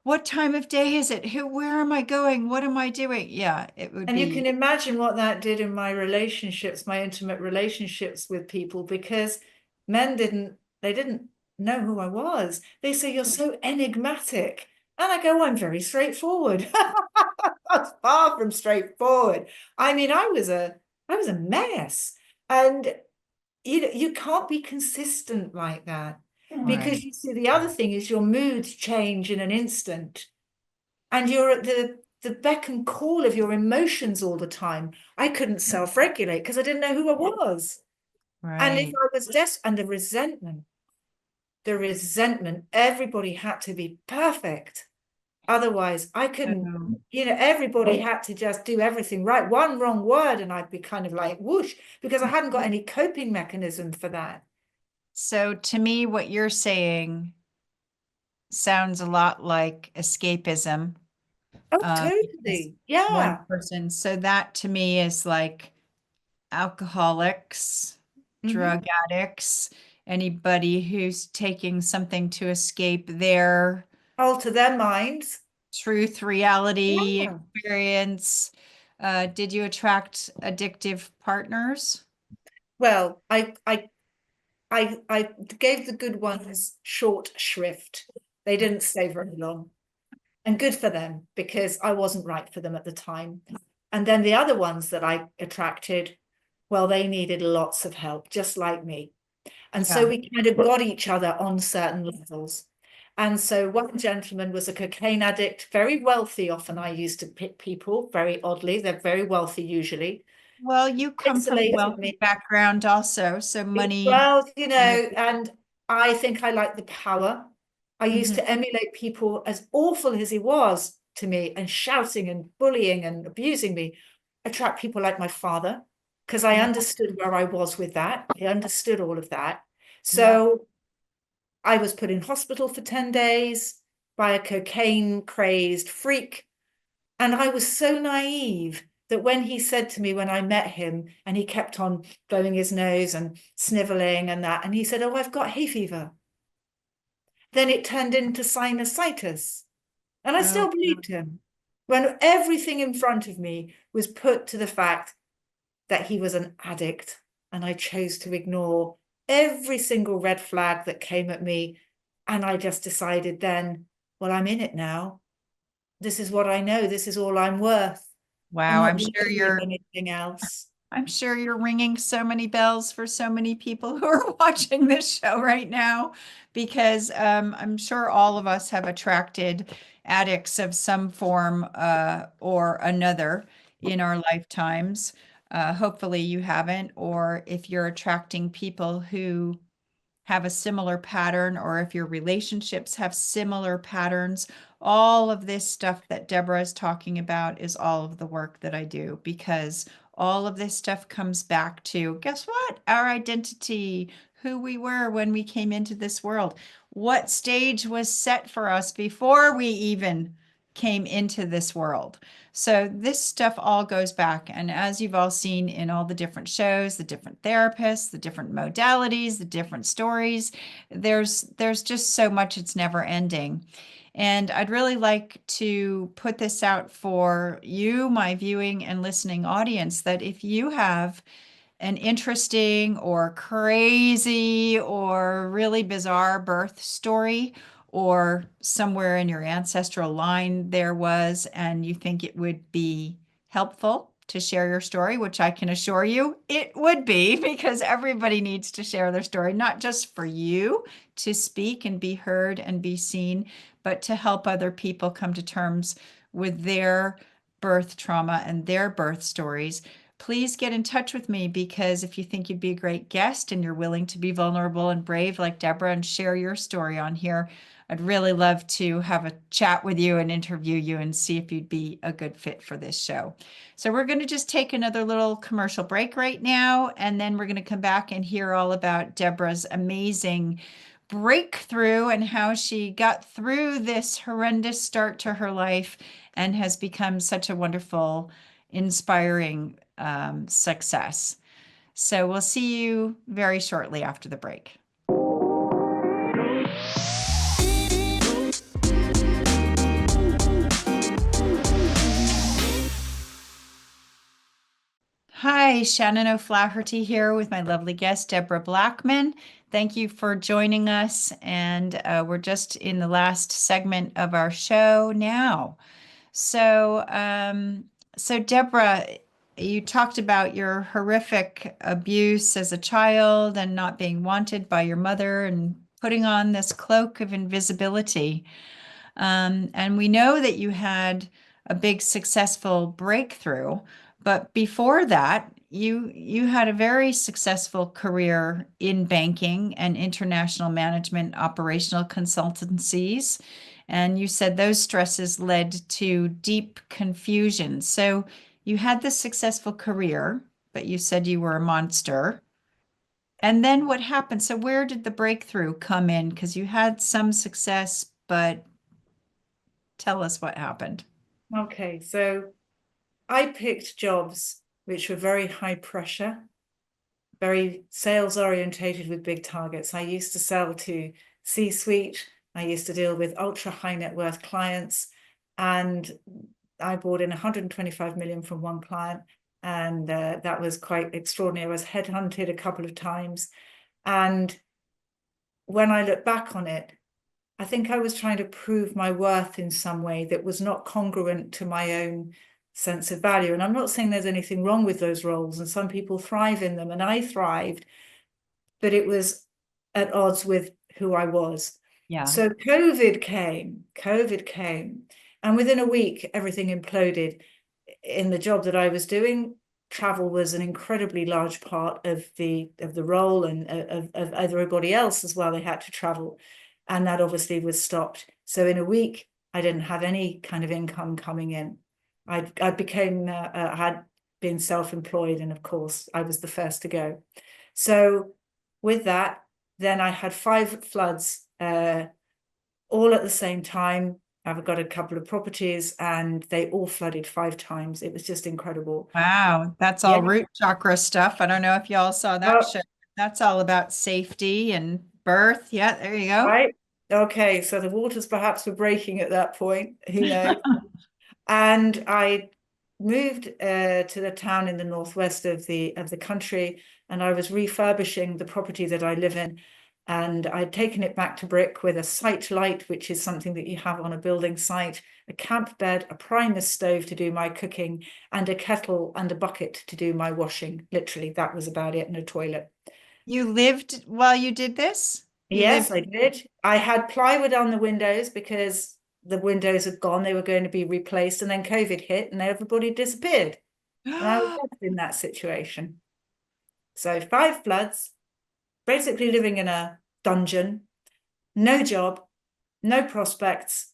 [SPEAKER 1] what time of day is it? Where am I going? What am I doing? Yeah, it would
[SPEAKER 2] And you can
[SPEAKER 1] be.
[SPEAKER 2] imagine what that did in my relationships, my intimate relationships with people, because men they didn't know who I was. They say, "You're so enigmatic." And I go, "I'm very straightforward." That's far from straightforward. I mean, I was a mess. And you can't be consistent like that,
[SPEAKER 1] Right.
[SPEAKER 2] because you see, the other thing is your moods change in an instant, and you're at the beck and call of your emotions all the time. I couldn't self-regulate because I didn't know who I was. And if
[SPEAKER 1] Right.
[SPEAKER 2] I was and the resentment, everybody had to be perfect. Otherwise, I couldn't,
[SPEAKER 1] So,
[SPEAKER 2] everybody had to just do everything right. One wrong word, and I'd be kind of like whoosh, because I hadn't got any coping mechanism for that.
[SPEAKER 1] so to me, what you're saying sounds a lot like escapism.
[SPEAKER 2] Oh,
[SPEAKER 1] Because
[SPEAKER 2] totally.
[SPEAKER 1] one
[SPEAKER 2] Yeah.
[SPEAKER 1] person, so that to me is like alcoholics,
[SPEAKER 2] Hmm.
[SPEAKER 1] drug addicts, anybody who's taking something to escape their
[SPEAKER 2] Alter their minds.
[SPEAKER 1] truth, reality,
[SPEAKER 2] Yeah.
[SPEAKER 1] experience. Did you attract addictive partners?
[SPEAKER 2] Well, I gave the good ones short shrift. They didn't stay very long. And good for them, because I wasn't right for them at the time. And then the other ones that I attracted, well, they needed lots of help, just like me. And so
[SPEAKER 1] Yeah.
[SPEAKER 2] we kind of got each other on certain levels. And so one gentleman was a cocaine addict, very wealthy. Often I used to pick people, very oddly. They're very wealthy usually.
[SPEAKER 1] Well, you come from a
[SPEAKER 2] Isolated
[SPEAKER 1] wealthy
[SPEAKER 2] me.
[SPEAKER 1] background also, so money.
[SPEAKER 2] Well,
[SPEAKER 1] Kind of,
[SPEAKER 2] and I think I like the power. I used
[SPEAKER 1] mhm.
[SPEAKER 2] to emulate people, as awful as he was to me, and shouting and bullying and abusing me, attract people like my father, because I
[SPEAKER 1] Yeah,
[SPEAKER 2] understood where I was with that. I understood all of that.
[SPEAKER 1] yeah.
[SPEAKER 2] So I was put in hospital for 10 days by a cocaine crazed freak. And I was so naive that when he said to me, when I met him, and he kept on blowing his nose and sniveling and that, and he said, "Oh, I've got hay fever." Then it turned into sinusitis. And I
[SPEAKER 1] Oh,
[SPEAKER 2] still believed him, when everything in front of me was put to the fact that he was an addict. And I chose to ignore every single red flag that came at me. And I just decided then, well, I'm in it now. This is what I know. This is all I'm worth. I'm
[SPEAKER 1] wow.
[SPEAKER 2] not worthy of anything else.
[SPEAKER 1] I'm sure you're ringing so many bells for so many people who are watching this show right now, because I'm sure all of us have attracted addicts of some form or another in our lifetimes. Hopefully you haven't, or if you're attracting people who have a similar pattern, or if your relationships have similar patterns, all of this stuff that Deborah is talking about is all of the work that I do, because all of this stuff comes back to, guess what? Our identity, who we were when we came into this world, what stage was set for us before we even came into this world. So this stuff all goes back. And as you've all seen in all the different shows, the different therapists, the different modalities, the different stories, there's just so much, it's never ending. And I'd really like to put this out for you, my viewing and listening audience, that if you have an interesting or crazy or really bizarre birth story, or somewhere in your ancestral line there was, and you think it would be helpful to share your story, which I can assure you it would be, because everybody needs to share their story, not just for you to speak and be heard and be seen, but to help other people come to terms with their birth trauma and their birth stories. Please get in touch with me, because if you think you'd be a great guest and you're willing to be vulnerable and brave like Debra and share your story on here, I'd really love to have a chat with you and interview you and see if you'd be a good fit for this show. So we're going to just take another little commercial break right now, and then we're going to come back and hear all about Debra's amazing breakthrough and how she got through this horrendous start to her life and has become such a wonderful, inspiring success. So we'll see you very shortly after the break. Hi, Shannon O'Flaherty here with my lovely guest, Debra Blackman. Thank you for joining us. And we're just in the last segment of our show now. So Debra, you talked about your horrific abuse as a child and not being wanted by your mother and putting on this cloak of invisibility. And we know that you had a big successful breakthrough, but before that, you had a very successful career in banking and international management operational consultancies. And you said those stresses led to deep confusion. So you had this successful career, but you said you were a monster. And then what happened? So where did the breakthrough come in? Because you had some success, but tell us what happened.
[SPEAKER 2] Okay, so I picked jobs which were very high pressure, very sales orientated with big targets. I used to sell to C-suite. I used to deal with ultra high net worth clients, and I brought in 125 million from one client, and that was quite extraordinary. I was headhunted a couple of times, and when I look back on it, I think I was trying to prove my worth in some way that was not congruent to my own sense of value. And I'm not saying there's anything wrong with those roles, and some people thrive in them, and I thrived, but it was at odds with who I was.
[SPEAKER 1] Yeah.
[SPEAKER 2] So COVID came, and within a week, everything imploded. In the job that I was doing, travel was an incredibly large part of the role, and of everybody else as well. They had to travel, and that obviously was stopped. So in a week, I didn't have any kind of income coming in. I had been self-employed, and of course, I was the first to go. So with that, then I had 5 floods all at the same time. I've got a couple of properties, and they all flooded 5 times. It was just incredible.
[SPEAKER 1] Wow, that's
[SPEAKER 2] Yeah.
[SPEAKER 1] all root chakra stuff. I don't know if y'all saw that
[SPEAKER 2] Well,
[SPEAKER 1] show. That's all about safety and birth. Yeah, there you go.
[SPEAKER 2] right. Okay, so the waters perhaps were breaking at that point. Who knows? And I moved to the town in the northwest of the country, and I was refurbishing the property that I live in, and I'd taken it back to brick with a site light, which is something that you have on a building site, a camp bed, a Primus stove to do my cooking, and a kettle and a bucket to do my washing. Literally, that was about it, and a toilet.
[SPEAKER 1] You lived while you did this? You
[SPEAKER 2] Yes,
[SPEAKER 1] lived.
[SPEAKER 2] I did. I had plywood on the windows because the windows had gone, they were going to be replaced, and then COVID hit and everybody disappeared. And I was left in that situation. So 5 floods, basically living in a dungeon, no job, no prospects.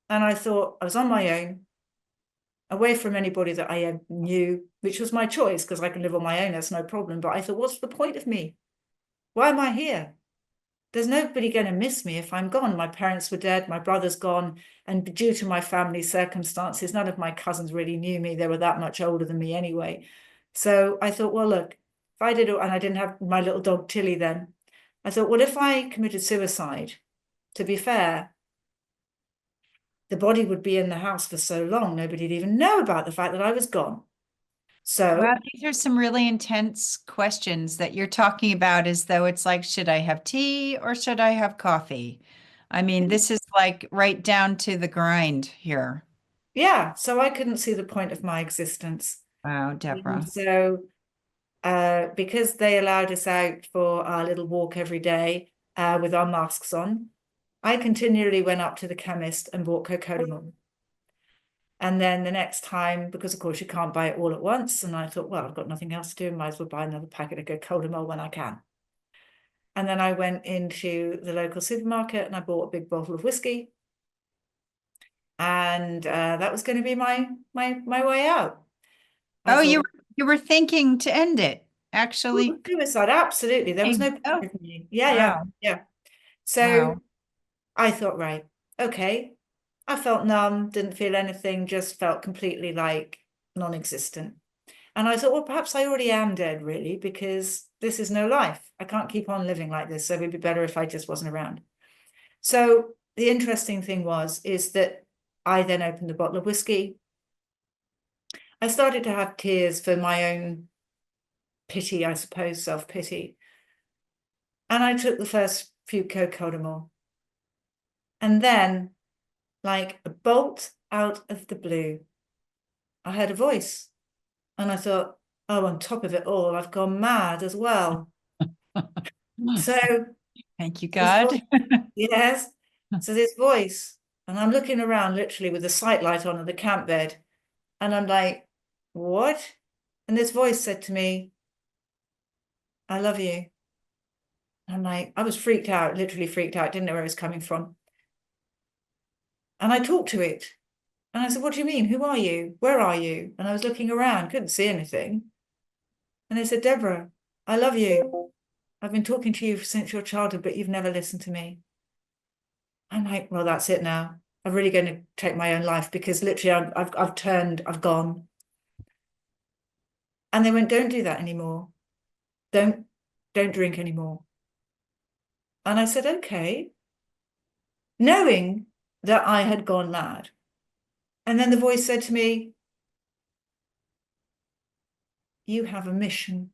[SPEAKER 2] And I thought I was on my own, away from anybody that I knew, which was my choice because I can live on my own, that's no problem. But I thought, what's the point of me? Why am I here? there's nobody going to miss me if I'm gone. My parents were dead, my brother's gone, and due to my family circumstances, none of my cousins really knew me. They were that much older than me anyway. So I thought, well, look, if I did, and I didn't have my little dog Tilly then, I thought, well, if I committed suicide, to be fair, the body would be in the house for so long, nobody'd even know about the fact that I was gone.
[SPEAKER 1] Wow,
[SPEAKER 2] So
[SPEAKER 1] these are some really intense questions that you're talking about as though it's like, should I have tea or should I have coffee? I mean, this is like right down to the grind here.
[SPEAKER 2] yeah, so I couldn't see the point of my existence.
[SPEAKER 1] Wow,
[SPEAKER 2] And
[SPEAKER 1] Deborah.
[SPEAKER 2] so because they allowed us out for our little walk every day with our masks on, I continually went up to the chemist and bought cocodamol. And then the next time, because of course you can't buy it all at once, and I thought, well, I've got nothing else to do, might as well buy another packet of cocodamol when I can. And then I went into the local supermarket and I bought a big bottle of whiskey, and that was going to be my way out. I
[SPEAKER 1] Oh,
[SPEAKER 2] thought,
[SPEAKER 1] you were thinking to end it. Actually,
[SPEAKER 2] suicide, absolutely. There was no point
[SPEAKER 1] oh,
[SPEAKER 2] of me. Yeah, yeah,
[SPEAKER 1] wow.
[SPEAKER 2] yeah. So
[SPEAKER 1] Wow.
[SPEAKER 2] I thought, right, okay. I felt numb, didn't feel anything, just felt completely like non-existent. And I thought, well, perhaps I already am dead, really, because this is no life. I can't keep on living like this. So it would be better if I just wasn't around. So the interesting thing is that I then opened a bottle of whiskey. I started to have tears for my own pity, I suppose, self-pity. And I took the first few cocodamol. And then, like a bolt out of the blue, I heard a voice. And I thought, oh, on top of it all, I've gone mad as well. So
[SPEAKER 1] Thank you,
[SPEAKER 2] this
[SPEAKER 1] God.
[SPEAKER 2] voice, yes. So this voice, and I'm looking around literally with the sight light on the camp bed, and I'm like, what? And this voice said to me, I love you. I'm like, I was freaked out, literally freaked out, didn't know where it was coming from. And I talked to it. And I said, what do you mean? Who are you? Where are you? And I was looking around, couldn't see anything. And they said, Deborah, I love you. I've been talking to you since your childhood, but you've never listened to me. I'm like, well, that's it now. I'm really going to take my own life because literally I've turned, I've gone. And they went, don't do that anymore. Don't don't drink anymore. And I said, okay, knowing that I had gone mad. And then the voice said to me, you have a mission.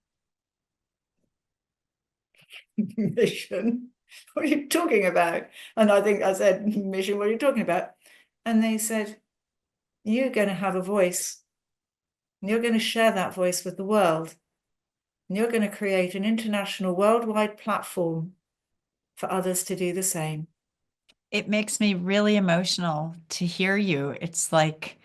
[SPEAKER 2] Mission? What are you talking about? And I think I said, mission, what are you talking about? And they said, you're going to have a voice. And you're going to share that voice with the world. And you're going to create an international worldwide platform for others to do the same.
[SPEAKER 1] It makes me really emotional to hear you. It's like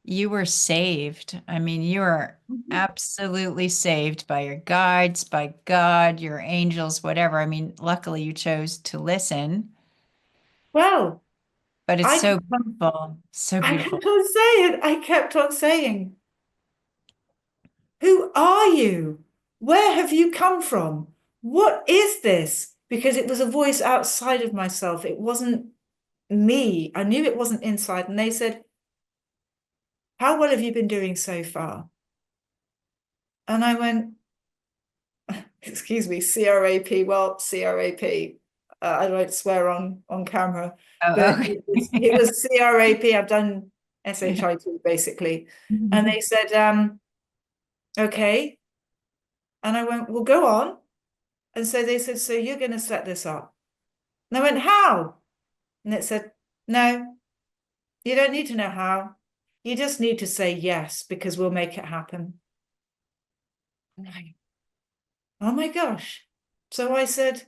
[SPEAKER 1] you were saved. I mean, you are absolutely saved by your guides, by God, your angels, whatever. I mean, luckily you chose to listen,
[SPEAKER 2] Well,
[SPEAKER 1] but it's
[SPEAKER 2] I
[SPEAKER 1] so
[SPEAKER 2] kept on,
[SPEAKER 1] beautiful, so beautiful.
[SPEAKER 2] I kept on saying, who are you? Where have you come from? What is this? Because it was a voice outside of myself. It wasn't me. I knew it wasn't inside. And they said, how well have you been doing so far? And I went, excuse me, CRAP, well, CRAP. I won't swear on camera,
[SPEAKER 1] Oh,
[SPEAKER 2] but
[SPEAKER 1] okay.
[SPEAKER 2] it was CRAP. I've done SHIT basically. And they said, okay. And I went, well, go on. And so they said, so you're going to set this up. And I went, how? And it said, no, you don't need to know how. You just need to say yes, because we'll make it happen. And I, oh my gosh. So I said,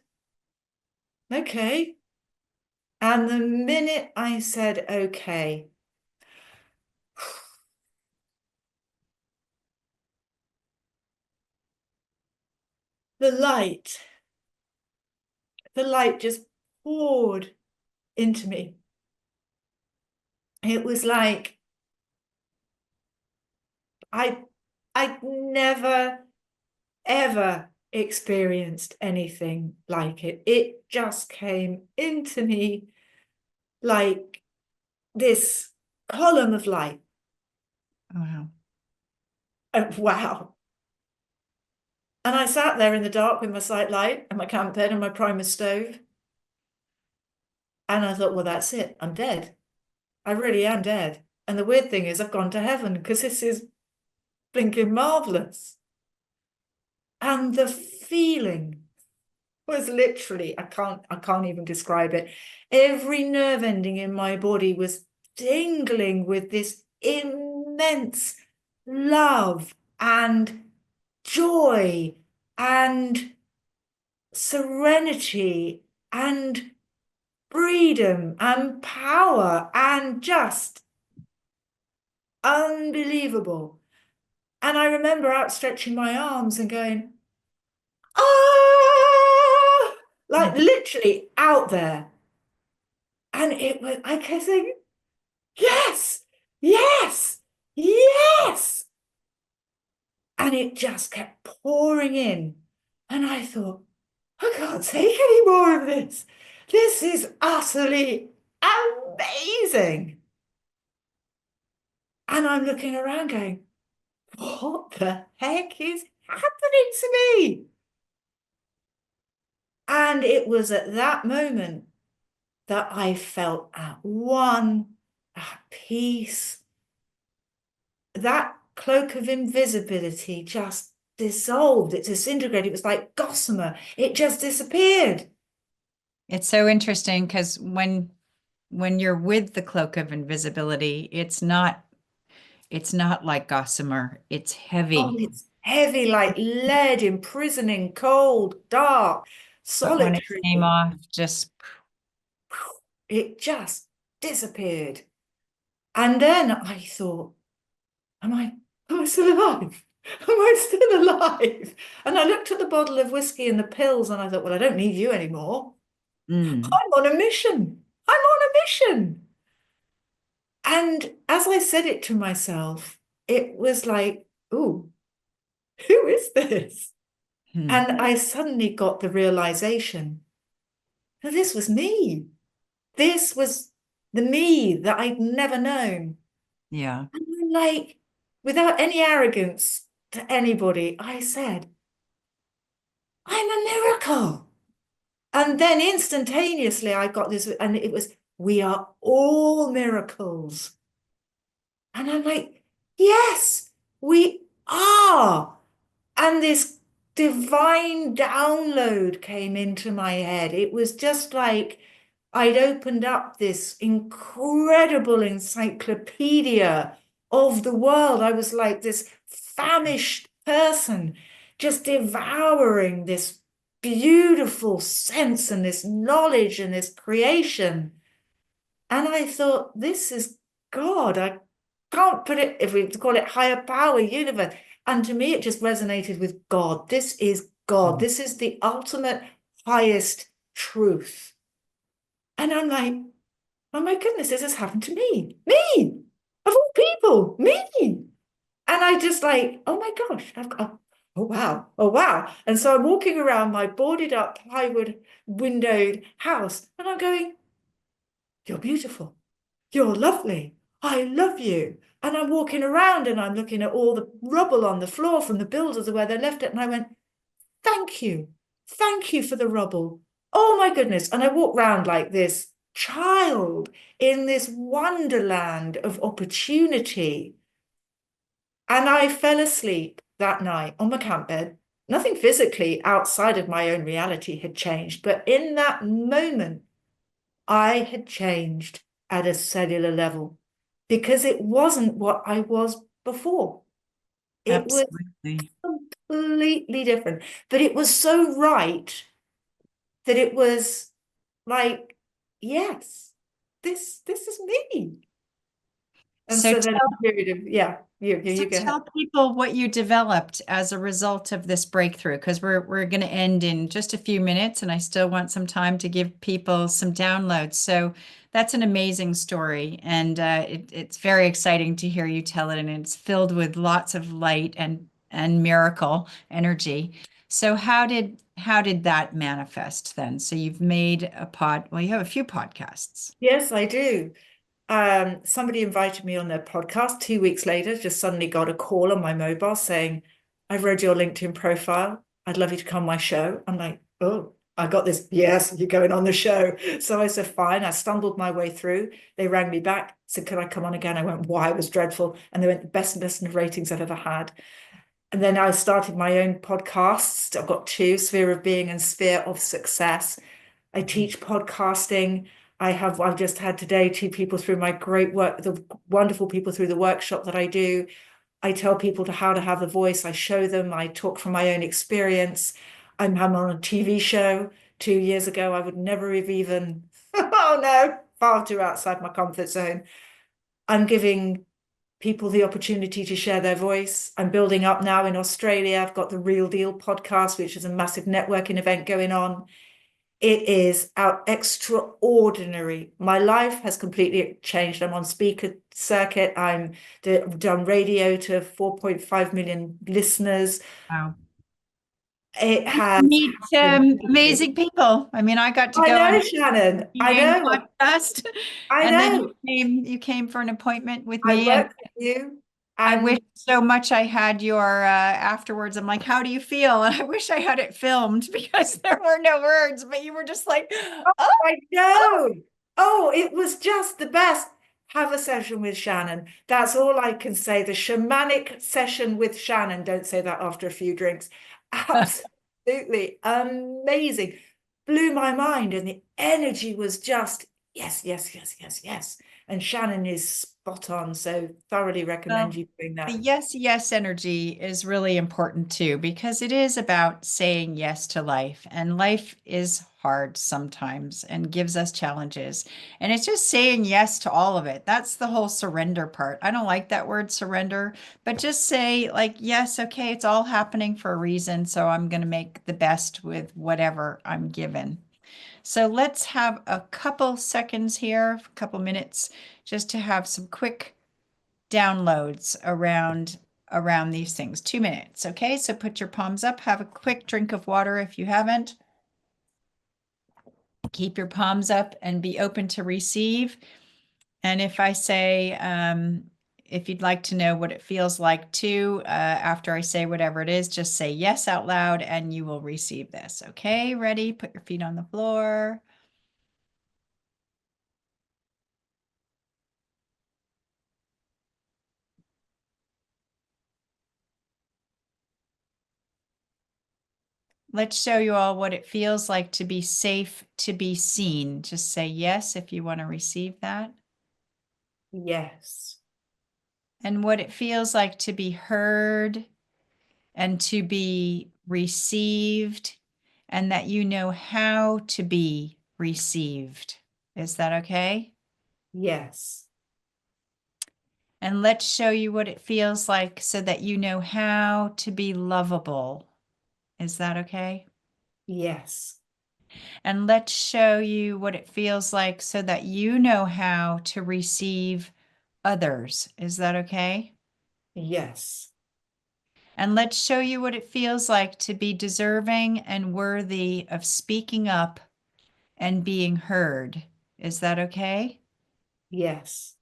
[SPEAKER 2] okay. And the minute I said, okay, the light, the light just poured into me. It was like I I'd never ever experienced anything like it. It just came into me like this column of light.
[SPEAKER 1] Wow.
[SPEAKER 2] And wow. And I sat there in the dark with my sight light and my camp bed and my Primus stove. And I thought, well, that's it. I'm dead. I really am dead. And the weird thing is I've gone to heaven because this is blinking marvelous. And the feeling was literally, I can't even describe it. Every nerve ending in my body was tingling with this immense love and joy and serenity and freedom and power and just unbelievable. And I remember outstretching my arms and going, ah, like literally out there. And it was, I kept saying, yes, yes, yes. And it just kept pouring in. And I thought, I can't take any more of this. This is utterly amazing. And I'm looking around going, what the heck is happening to me? And it was at that moment that I felt at one, at peace. That cloak of invisibility just dissolved, it disintegrated. It was like gossamer. It just disappeared.
[SPEAKER 1] It's so interesting because when you're with the cloak of invisibility, it's not like gossamer. It's
[SPEAKER 2] Oh,
[SPEAKER 1] heavy.
[SPEAKER 2] it's heavy like lead, imprisoning, cold, dark,
[SPEAKER 1] But when it came
[SPEAKER 2] solitary.
[SPEAKER 1] off, just
[SPEAKER 2] It just disappeared. And then I thought, am I still alive? Am I still alive? And I looked at the bottle of whiskey and the pills and I thought, well, I don't need you anymore.
[SPEAKER 1] mm,
[SPEAKER 2] I'm on a mission. I'm on a mission. And as I said it to myself, it was like, ooh, who is this?
[SPEAKER 1] hmm,
[SPEAKER 2] And I suddenly got the realization that this was me. This was the me that I'd never known.
[SPEAKER 1] yeah.
[SPEAKER 2] And I'm like, without any arrogance to anybody, I said, I'm a miracle. And then instantaneously, I got this, and it was, we are all miracles. And I'm like, yes, we are. And this divine download came into my head. It was just like I'd opened up this incredible encyclopedia of the world. I was like this famished person, just devouring this beautiful sense and this knowledge and this creation. And I thought, this is God. I can't put it, if we call it higher power, universe. And to me, it just resonated with God. This is God.
[SPEAKER 1] Mm.
[SPEAKER 2] This is the ultimate highest truth. And I'm like, oh my goodness, this has happened to me. Me, of all people, me. And I just like, oh my gosh, I've got, oh wow, oh wow. And so I'm walking around my boarded up plywood windowed house and I'm going, you're beautiful. You're lovely. I love you. And I'm walking around and I'm looking at all the rubble on the floor from the builders where they left it. And I went, thank you. Thank you for the rubble. Oh my goodness. And I walked around like this child in this wonderland of opportunity. And I fell asleep that night on my camp bed. Nothing physically outside of my own reality had changed. But in that moment, I had changed at a cellular level because it wasn't what I was before. It was
[SPEAKER 1] Absolutely.
[SPEAKER 2] completely different, but it was so right that it was like, yes, this is me. And
[SPEAKER 1] So
[SPEAKER 2] so then a period of, yeah,
[SPEAKER 1] So
[SPEAKER 2] you go ahead.
[SPEAKER 1] tell people what you developed as a result of this breakthrough, because we're going to end in just a few minutes, and I still want some time to give people some downloads. So that's an amazing story, and it's very exciting to hear you tell it, and it's filled with lots of light and miracle energy. So how did that manifest then? So you've made well, you have a few podcasts.
[SPEAKER 2] Yes, I do. Somebody invited me on their podcast 2 weeks later, just suddenly got a call on my mobile saying, I've read your LinkedIn profile. I'd love you to come on my show. I'm like, oh, I got this. Yes, you're going on the show. So I said, fine. I stumbled my way through. They rang me back, said, could I come on again? I went, why? It was dreadful. And they went, the best listener ratings I've ever had. And then I started my own podcasts. I've got two, Sphere of Being and Sphere of Success. I teach podcasting. I've just had today two people through my great work, the wonderful people through the workshop that I do. I tell people how to have a voice. I show them, I talk from my own experience. I'm on a TV show 2 years ago. I would never have even, oh no, far too outside my comfort zone. I'm giving people the opportunity to share their voice. I'm building up now in Australia. I've got the Real Deal podcast, which is a massive networking event going on. It is out extraordinary. My life has completely changed. I'm on speaker circuit. I've done radio to 4.5 million listeners.
[SPEAKER 1] Wow.
[SPEAKER 2] It has
[SPEAKER 1] Meet
[SPEAKER 2] been.
[SPEAKER 1] amazing people. I mean, I got to
[SPEAKER 2] I
[SPEAKER 1] go on
[SPEAKER 2] know, Shannon. I
[SPEAKER 1] your
[SPEAKER 2] know.
[SPEAKER 1] podcast,
[SPEAKER 2] I
[SPEAKER 1] and then
[SPEAKER 2] know.
[SPEAKER 1] you came for an appointment with
[SPEAKER 2] I
[SPEAKER 1] me, and
[SPEAKER 2] work with you,
[SPEAKER 1] I wish
[SPEAKER 2] and
[SPEAKER 1] so much I had your afterwards. I'm like, how do you feel? And I wish I had it filmed because there were no words, but you were just like, oh,
[SPEAKER 2] I know. Oh, it was just the best. Have a session with Shannon. That's all I can say. The shamanic session with Shannon. Don't say that after a few drinks. Absolutely amazing. Blew my mind. And the energy was just yes, yes, yes, yes, yes. And Shannon is spot on. So thoroughly recommend
[SPEAKER 1] well,
[SPEAKER 2] you doing
[SPEAKER 1] the
[SPEAKER 2] that.
[SPEAKER 1] yes, yes energy is really important too, because it is about saying yes to life. And life is hard sometimes and gives us challenges. And it's just saying yes to all of it. That's the whole surrender part. I don't like that word surrender, but just say, like, yes, okay, it's all happening for a reason. So I'm going to make the best with whatever I'm given. So let's have a couple seconds here, a couple minutes, just to have some quick downloads around these things. 2 minutes. Okay, so put your palms up, have a quick drink of water if you haven't. Keep your palms up and be open to receive. And if I say, if you'd like to know what it feels like to, after I say whatever it is, just say yes out loud and you will receive this. Okay, ready? Put your feet on the floor. Let's show you all what it feels like to be safe, to be seen. Just say yes if you want to receive that.
[SPEAKER 2] Yes.
[SPEAKER 1] And what it feels like to be heard and to be received, and that you know how to be received. Is that okay?
[SPEAKER 2] Yes.
[SPEAKER 1] And let's show you what it feels like so that you know how to be lovable. Is that okay?
[SPEAKER 2] Yes.
[SPEAKER 1] And let's show you what it feels like so that you know how to receive others. Is that okay?
[SPEAKER 2] Yes.
[SPEAKER 1] And let's show you what it feels like to be deserving and worthy of speaking up and being heard. Is that okay?
[SPEAKER 2] Yes.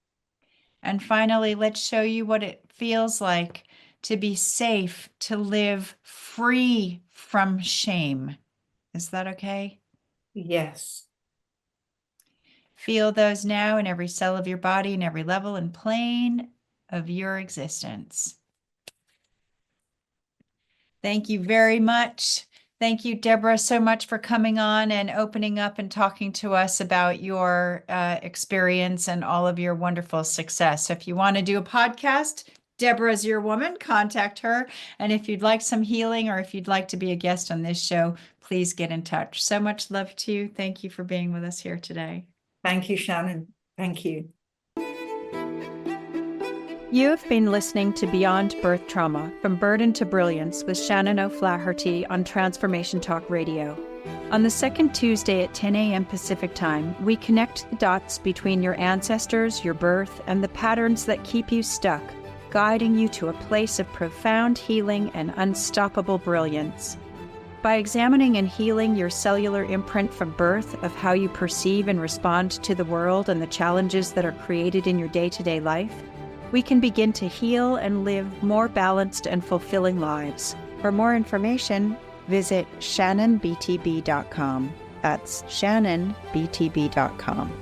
[SPEAKER 1] And finally, let's show you what it feels like to be safe, to live free from shame. Is that okay?
[SPEAKER 2] Yes.
[SPEAKER 1] Feel those now in every cell of your body, in every level and plane of your existence. Thank you very much. Thank you, Debra, so much for coming on and opening up and talking to us about your experience and all of your wonderful success. So if you want to do a podcast, Debra's your woman, contact her. And if you'd like some healing or if you'd like to be a guest on this show, please get in touch. So much love to you. Thank you for being with us here today.
[SPEAKER 2] Thank you, Shannon. Thank you.
[SPEAKER 3] You have been listening to Beyond Birth Trauma, From Burden to Brilliance with Shannon O'Flaherty on Transformation Talk Radio. On the second Tuesday at 10 a.m. Pacific Time, we connect the dots between your ancestors, your birth, and the patterns that keep you stuck, guiding you to a place of profound healing and unstoppable brilliance. By examining and healing your cellular imprint from birth of how you perceive and respond to the world and the challenges that are created in your day-to-day life, we can begin to heal and live more balanced and fulfilling lives. For more information, visit shannonbtb.com. That's shannonbtb.com.